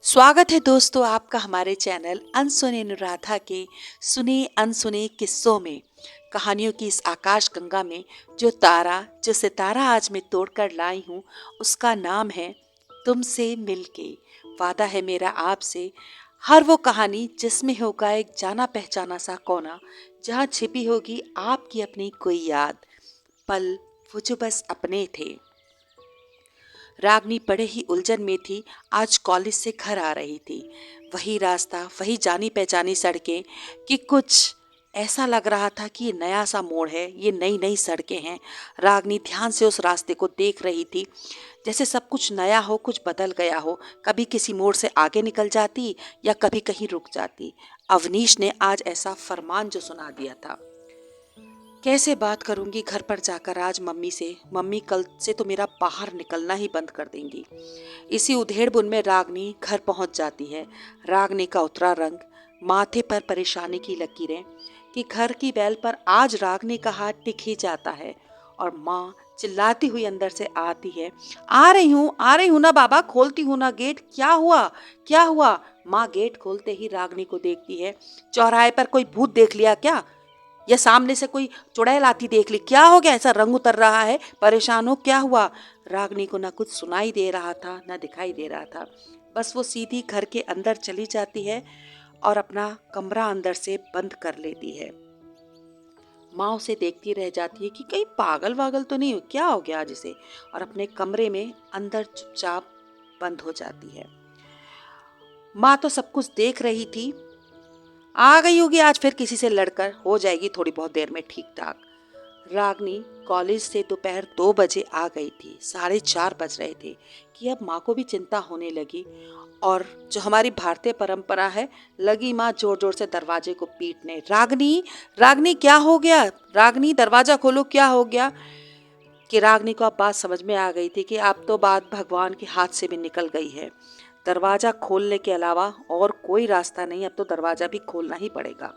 स्वागत है दोस्तों आपका हमारे चैनल अनसुने अनुराधा के सुने अनसुने किस्सों में। कहानियों की इस आकाश गंगा में जो सितारा आज मैं तोड़कर लाई हूँ, उसका नाम है तुमसे मिलके। वादा है मेरा आपसे, हर वो कहानी जिसमें होगा एक जाना पहचाना सा कोना, जहाँ छिपी होगी आपकी अपनी कोई याद, पल वो जो बस अपने थे। रागनी बड़े ही उलझन में थी। आज कॉलेज से घर आ रही थी। वही रास्ता, वही जानी पहचानी सड़कें, कि कुछ ऐसा लग रहा था कि ये नया सा मोड़ है, ये नई नई सड़कें हैं। रागनी ध्यान से उस रास्ते को देख रही थी, जैसे सब कुछ नया हो, कुछ बदल गया हो। कभी किसी मोड़ से आगे निकल जाती या कभी कहीं रुक जाती। अवनीश ने आज ऐसा फरमान जो सुना दिया था। कैसे बात करूंगी घर पर जाकर आज मम्मी से। मम्मी कल से तो मेरा बाहर निकलना ही बंद कर देंगी। इसी उधेड़ बुन में रागनी घर पहुंच जाती है। रागनी का उतरा रंग, माथे पर परेशानी की लकीरें, कि घर की बैल पर आज रागनी का हाथ टिक ही जाता है। और माँ चिल्लाती हुई अंदर से आती है, आ रही हूँ ना बाबा, खोलती हूँ ना गेट। क्या हुआ, क्या हुआ? माँ गेट खोलते ही रागनी को देखती है। चौराहे पर कोई भूत देख लिया क्या, या सामने से कोई चुड़ैल आती देख ली? क्या हो गया, ऐसा रंग उतर रहा है, परेशान हो, क्या हुआ? रागनी को ना कुछ सुनाई दे रहा था ना दिखाई दे रहा था। बस वो सीधी घर के अंदर चली जाती है और अपना कमरा अंदर से बंद कर लेती है। माँ उसे देखती रह जाती है कि कहीं पागल वागल तो नहीं, क्या हो गया आज इसे, और अपने कमरे में अंदर चुपचाप बंद हो जाती है। माँ तो सब कुछ देख रही थी। आ गई होगी आज फिर किसी से लड़कर, हो जाएगी थोड़ी बहुत देर में ठीक ठाक। रागनी कॉलेज से दोपहर 2 बजे आ गई थी। 4:30 बज रहे थे कि अब माँ को भी चिंता होने लगी। और जो हमारी भारतीय परंपरा है, लगी माँ जोर जोर से दरवाजे को पीटने। रागनी, रागनी क्या हो गया? रागनी दरवाजा खोलो, क्या हो गया? कि रागनी को अब बात समझ में आ गई थी कि अब तो बात भगवान के हाथ से भी निकल गई है। दरवाजा खोलने के अलावा और कोई रास्ता नहीं, अब तो दरवाजा भी खोलना ही पड़ेगा।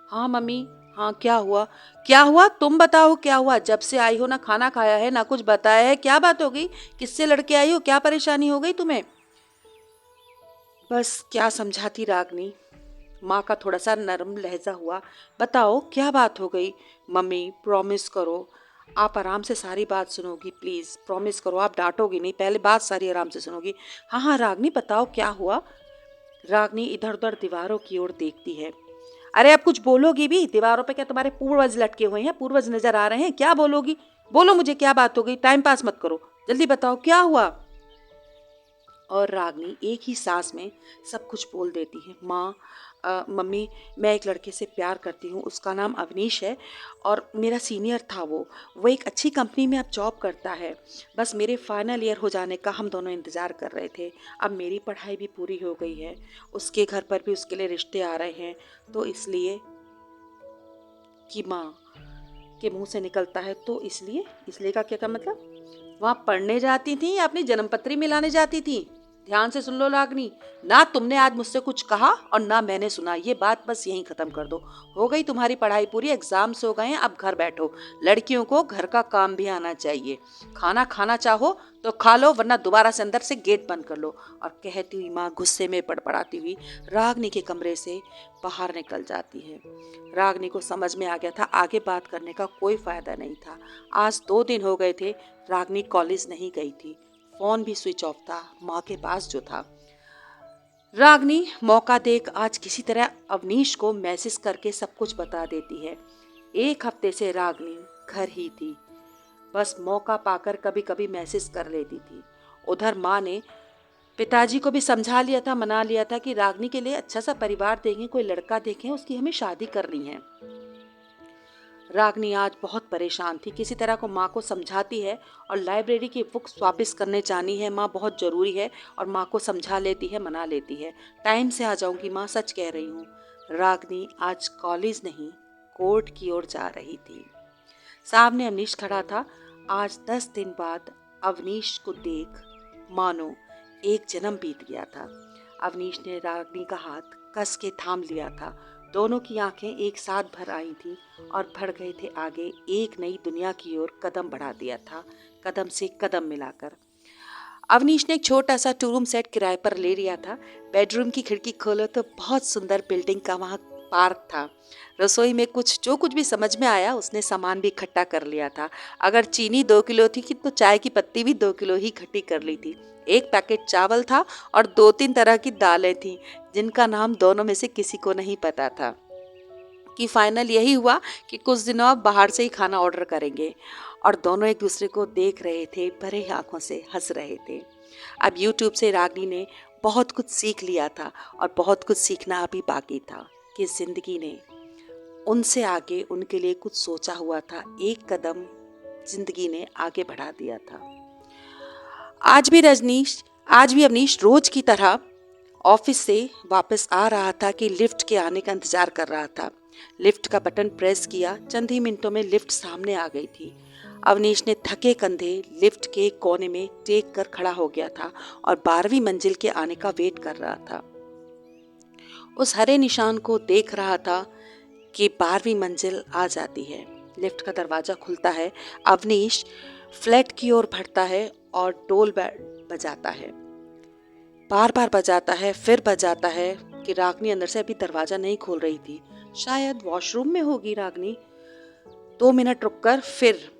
हाँ मम्मी, हाँ क्या हुआ? क्या हुआ तुम बताओ, क्या हुआ? जब से आई हो ना खाना खाया है ना कुछ बताया है, क्या बात हो गई? किससे लड़के आई हो, क्या परेशानी हो गई तुम्हें? बस क्या समझाती रागनी। माँ का थोड़ा सा नरम लहजा हुआ। बताओ क्या बात हो गई? मम्मी प्रॉमिस करो, आप आराम से सारी बात सुनोगी, प्लीज प्रॉमिस करो, आप डांटोगी नहीं, पहले बात सारी आराम से सुनोगी। हाँ हाँ रागनी बताओ क्या हुआ। रागनी इधर उधर दीवारों की ओर देखती है। अरे अब कुछ बोलोगी भी? दीवारों पे क्या तुम्हारे पूर्वज लटके हुए हैं, पूर्वज नजर आ रहे हैं? क्या बोलोगी? बोलो, मुझे क्या बात हो गई, टाइम पास मत करो, जल्दी बताओ क्या हुआ। और रागनी एक ही सांस में सब कुछ बोल देती है। माँ, मम्मी, मैं एक लड़के से प्यार करती हूँ, उसका नाम अवनीश है और मेरा सीनियर था। वो एक अच्छी कंपनी में अब जॉब करता है। बस मेरे फाइनल ईयर हो जाने का हम दोनों इंतज़ार कर रहे थे। अब मेरी पढ़ाई भी पूरी हो गई है, उसके घर पर भी उसके लिए रिश्ते आ रहे हैं। तो इसलिए, कि माँ के मुंह से निकलता है, तो इसलिए, इसलिए का क्या मतलब? वहां पढ़ने जाती थी या अपनी जन्मपत्री मिलाने जाती थी? ध्यान से सुन लो रागनी, ना तुमने आज मुझसे कुछ कहा और ना मैंने सुना, ये बात बस यहीं खत्म कर दो। हो गई तुम्हारी पढ़ाई पूरी, एग्जाम्स हो गए हैं, अब घर बैठो। लड़कियों को घर का काम भी आना चाहिए। खाना खाना चाहो तो खा लो, वरना दोबारा से अंदर से गेट बंद कर लो। और कहती हुई माँ गुस्से में पड़पड़ाती हुई रागनी के कमरे से बाहर निकल जाती है। रागनी को समझ में आ गया था आगे बात करने का कोई फायदा नहीं था। आज 2 दिन हो गए थे रागनी कॉलेज नहीं गई थी। फोन भी स्विच ऑफ था माँ के पास जो था। रागनी मौका देख आज किसी तरह अवनीश को मैसेज करके सब कुछ बता देती है। 1 हफ्ते से रागनी घर ही थी, बस मौका पाकर कभी कभी मैसेज कर लेती थी। उधर माँ ने पिताजी को भी समझा लिया था, मना लिया था कि रागनी के लिए अच्छा सा परिवार देखें, कोई लड़का देखें, उसकी हमें शादी करनी है। रागनी आज बहुत परेशान थी, किसी तरह को माँ को समझाती है और लाइब्रेरी की बुक्स वापस करने जानी है माँ, बहुत ज़रूरी है। और माँ को समझा लेती है, मना लेती है। टाइम से आ जाऊंगी माँ, सच कह रही हूँ। रागनी आज कॉलेज नहीं, कोर्ट की ओर जा रही थी। सामने अवनीश खड़ा था। आज 10 दिन बाद अवनीश को देख मानो एक जन्म बीत गया था। अवनीश ने रागनी का हाथ कस के थाम लिया था। दोनों की आंखें एक साथ भर आई थी और बढ़ गए थे आगे, एक नई दुनिया की ओर कदम बढ़ा दिया था, कदम से कदम मिलाकर। अवनीश ने एक छोटा सा 2 रूम सेट किराए पर ले लिया था। बेडरूम की खिड़की खोलो तो बहुत सुंदर बिल्डिंग का वहाँ पार्क था। रसोई में जो कुछ भी समझ में आया उसने सामान भी इकट्ठा कर लिया था। अगर चीनी 2 किलो थी तो चाय की पत्ती भी 2 किलो ही इकट्ठी कर ली थी। एक पैकेट चावल था और 2-3 तरह की दालें थीं, जिनका नाम दोनों में से किसी को नहीं पता था। कि फाइनल यही हुआ कि कुछ दिनों अब बाहर से ही खाना ऑर्डर करेंगे। और दोनों एक दूसरे को देख रहे थे, भरे आंखों से हंस रहे थे। अब यूट्यूब से रागिनी ने बहुत कुछ सीख लिया था और बहुत कुछ सीखना अभी बाकी था कि जिंदगी ने उनसे आगे उनके लिए कुछ सोचा हुआ था। एक कदम जिंदगी ने आगे बढ़ा दिया था। आज भी अवनीश रोज की तरह ऑफिस से वापस आ रहा था कि लिफ्ट के आने का इंतजार कर रहा था। लिफ्ट का बटन प्रेस किया, चंद ही मिनटों में लिफ्ट सामने आ गई थी। अवनीश ने थके कंधे लिफ्ट के कोने में टेक कर खड़ा हो गया था और 12वीं मंजिल के आने का वेट कर रहा था। उस हरे निशान को देख रहा था कि 12वीं मंजिल आ जाती है। लिफ्ट का दरवाजा खुलता है। अवनीश फ्लैट की ओर बढ़ता है और डोल बजाता है। बार बार बजाता है, फिर बजाता है कि रागनी अंदर से अभी दरवाजा नहीं खोल रही थी। शायद वॉशरूम में होगी रागनी। 2 मिनट रुककर फिर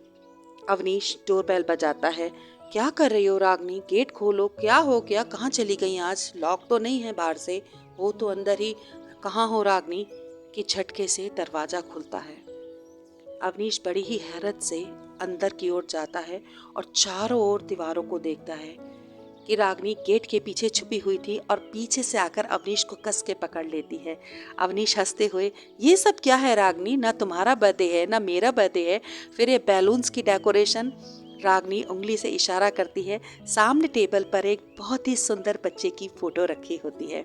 अवनीश डोरबेल बजाता है। क्या कर रही हो रागनी? गेट खोलो। क्या हो गया? कहाँ चली गई आज? लॉक तो नहीं है बाहर से? वो तो अंदर ही। कहाँ हो रागनी? कि झटके से दरवाजा खुलता है। अवनीश बड़ी ही हैरत से अंदर की ओर जाता है और चारों ओर दीवारों को देखता है कि रागनी गेट के पीछे छुपी हुई थी और पीछे से आकर अवनीश को कस के पकड़ लेती है। अवनीश हंसते हुए, ये सब क्या है रागनी? ना तुम्हारा बर्थडे है ना मेरा बर्थडे है, फिर ये बैलून्स की डेकोरेशन। रागनी उंगली से इशारा करती है। सामने टेबल पर एक बहुत ही सुंदर बच्चे की फोटो रखी होती है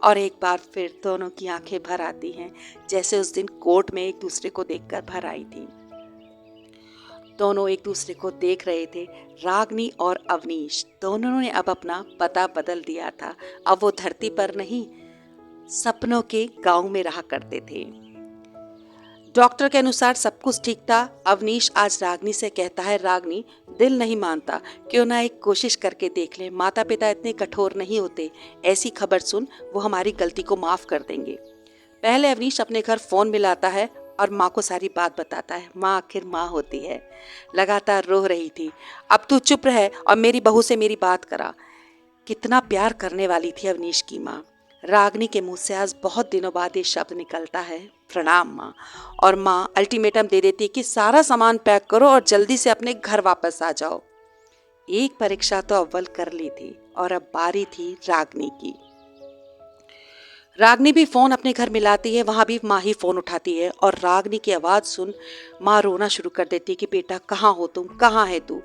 और एक बार फिर दोनों की आंखें भर आती हैं, जैसे उस दिन कोर्ट में एक दूसरे को देखकर भर आई थी। दोनों एक दूसरे को देख रहे थे। रागनी और अवनीश दोनों ने अब अपना पता बदल दिया था। अब वो धरती पर नहीं, सपनों के गांव में रहा करते थे। डॉक्टर के अनुसार सब कुछ ठीक था। अवनीश आज रागनी से कहता है, रागनी दिल नहीं मानता, क्यों ना एक कोशिश करके देख ले। माता पिता इतने कठोर नहीं होते। ऐसी खबर सुन, वो हमारी गलती को माफ कर देंगे। पहले अवनीश अपने घर फोन मिलाता है और माँ को सारी बात बताता है। माँ आखिर माँ होती है। लगातार रो रही थी। अब तू चुप रह और मेरी बहू से मेरी बात करा। कितना प्यार करने वाली थी अवनीश की माँ। रागनी के मुंह से आज बहुत दिनों बाद ये शब्द निकलता है, प्रणाम माँ। और माँ अल्टीमेटम दे देती है कि सारा सामान पैक करो और जल्दी से अपने घर वापस आ जाओ। एक परीक्षा तो अव्वल कर ली थी और अब बारी थी रागनी की। रागनी भी फोन अपने घर मिलाती है। वहां भी माँ ही फोन उठाती है और रागनी की आवाज सुन माँ रोना शुरू कर देती है कि बेटा कहाँ हो तुम, कहाँ है तू?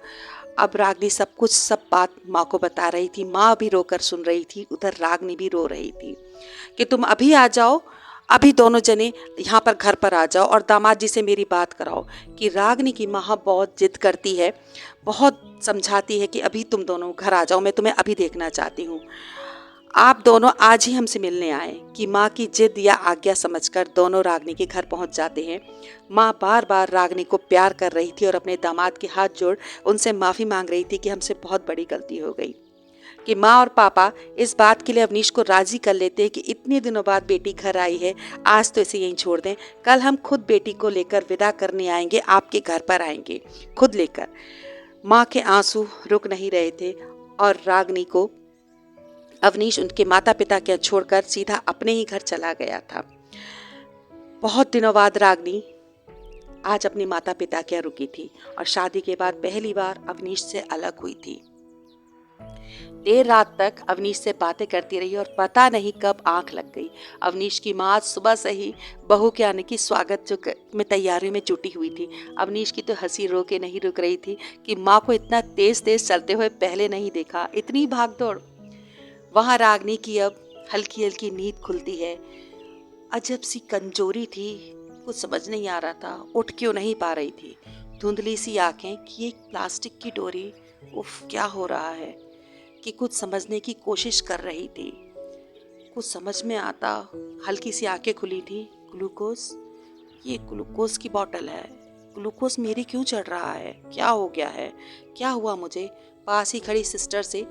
अब रागनी सब बात माँ को बता रही थी। माँ भी रोकर सुन रही थी, उधर रागनी भी रो रही थी कि तुम अभी आ जाओ, अभी दोनों जने यहाँ पर घर पर आ जाओ और दामाद जी से मेरी बात कराओ। कि रागनी की माँ बहुत जिद करती है, बहुत समझाती है कि अभी तुम दोनों घर आ जाओ, मैं तुम्हें अभी देखना चाहती हूँ, आप दोनों आज ही हमसे मिलने आए। कि माँ की जिद या आज्ञा समझकर दोनों रागनी के घर पहुंच जाते हैं। माँ बार बार रागनी को प्यार कर रही थी और अपने दामाद के हाथ जोड़ उनसे माफ़ी मांग रही थी कि हमसे बहुत बड़ी गलती हो गई। कि माँ और पापा इस बात के लिए अवनीश को राजी कर लेते हैं कि इतने दिनों बाद बेटी घर आई है, आज तो इसे यहीं छोड़ दें, कल हम खुद बेटी को लेकर विदा करने आएंगे, आपके घर पर आएंगे खुद लेकर। माँ के आंसू रुक नहीं रहे थे और रागनी को अवनीश उनके माता पिता के छोड़कर सीधा अपने ही घर चला गया था। बहुत दिनों बाद रागनी आज अपने माता पिता के यहाँ रुकी थी और शादी के बाद पहली बार अवनीश से अलग हुई थी। देर रात तक अवनीश से बातें करती रही और पता नहीं कब आंख लग गई। अवनीश की माँ सुबह से ही बहू के आने की स्वागत में तैयारियों में जुटी हुई थी। अवनीश की तो हंसी रोके नहीं रुक रही थी कि माँ को इतना तेज तेज चलते हुए पहले नहीं देखा, इतनी भागदौड़। वहां रागनी की अब हल्की हल्की नींद खुलती है। अजब सी कमजोरी थी, कुछ समझ नहीं आ रहा था, उठ क्यों नहीं पा रही थी। धुंधली सी आंखें कि एक प्लास्टिक की डोरी, उफ क्या हो रहा है। कि कुछ समझने की कोशिश कर रही थी, कुछ समझ में आता। हल्की सी आंखें खुली थी। ग्लूकोज, ये ग्लूकोज की बोतल है, ग्लूकोज मेरी क्यों चढ़ रहा है? क्या हो गया है? क्या हुआ मुझे? पास ही खड़ी सिस्टर से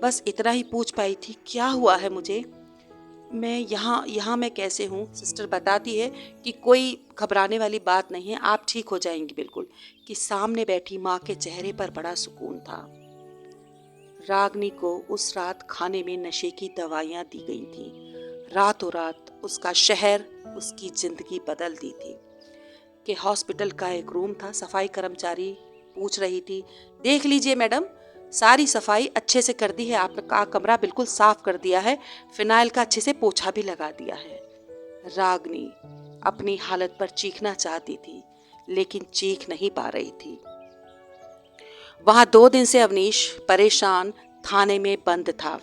बस इतना ही पूछ पाई थी, क्या हुआ है मुझे? मैं यहाँ यहाँ मैं कैसे हूँ? सिस्टर बताती है कि कोई घबराने वाली बात नहीं है, आप ठीक हो जाएंगी बिल्कुल। कि सामने बैठी माँ के चेहरे पर बड़ा सुकून था। रागनी को उस रात खाने में नशे की दवाइयाँ दी गई थी। रातों रात उसका शहर, उसकी जिंदगी बदल दी थी। कि हॉस्पिटल का एक रूम था, सफाई कर्मचारी पूछ रही थी, देख लीजिए मैडम, सारी सफाई अच्छे से कर दी है, आपका कमरा बिल्कुल साफ कर दिया है, फिनाइल का अच्छे से पोछा भी लगा दिया है। रागनी अपनी हालत पर चीखना चाहती थी, लेकिन चीख नहीं पा रही थी। वहां 2 दिन से अवनीश परेशान थाने में बंद था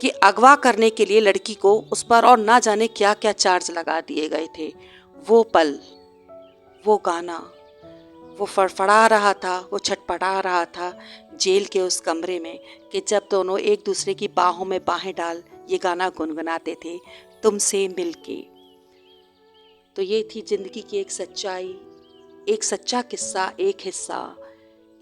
कि अगवा करने के लिए लड़की को उस पर और ना जाने क्या क्या चार्ज लगा दिए गए थे। वो पल, वो गाना, वो फड़फड़ा रहा था, वो छटपटा रहा था जेल के उस कमरे में, कि जब दोनों एक दूसरे की बाहों में बाहें डाल ये गाना गुनगुनाते थे, तुमसे मिलके। तो ये थी जिंदगी की एक सच्चाई, एक सच्चा किस्सा, एक हिस्सा।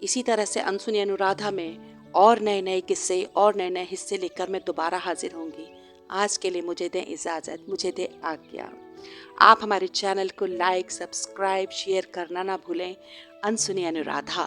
इसी तरह से अनसुनी अनुराधा में और नए नए किस्से और नए नए हिस्से लेकर मैं दोबारा हाजिर होंगी। आज के लिए मुझे दें इजाज़त, मुझे दें आज्ञा। आप हमारे चैनल को लाइक, सब्सक्राइब, शेयर करना ना भूलें। अनसुनी अनुराधा।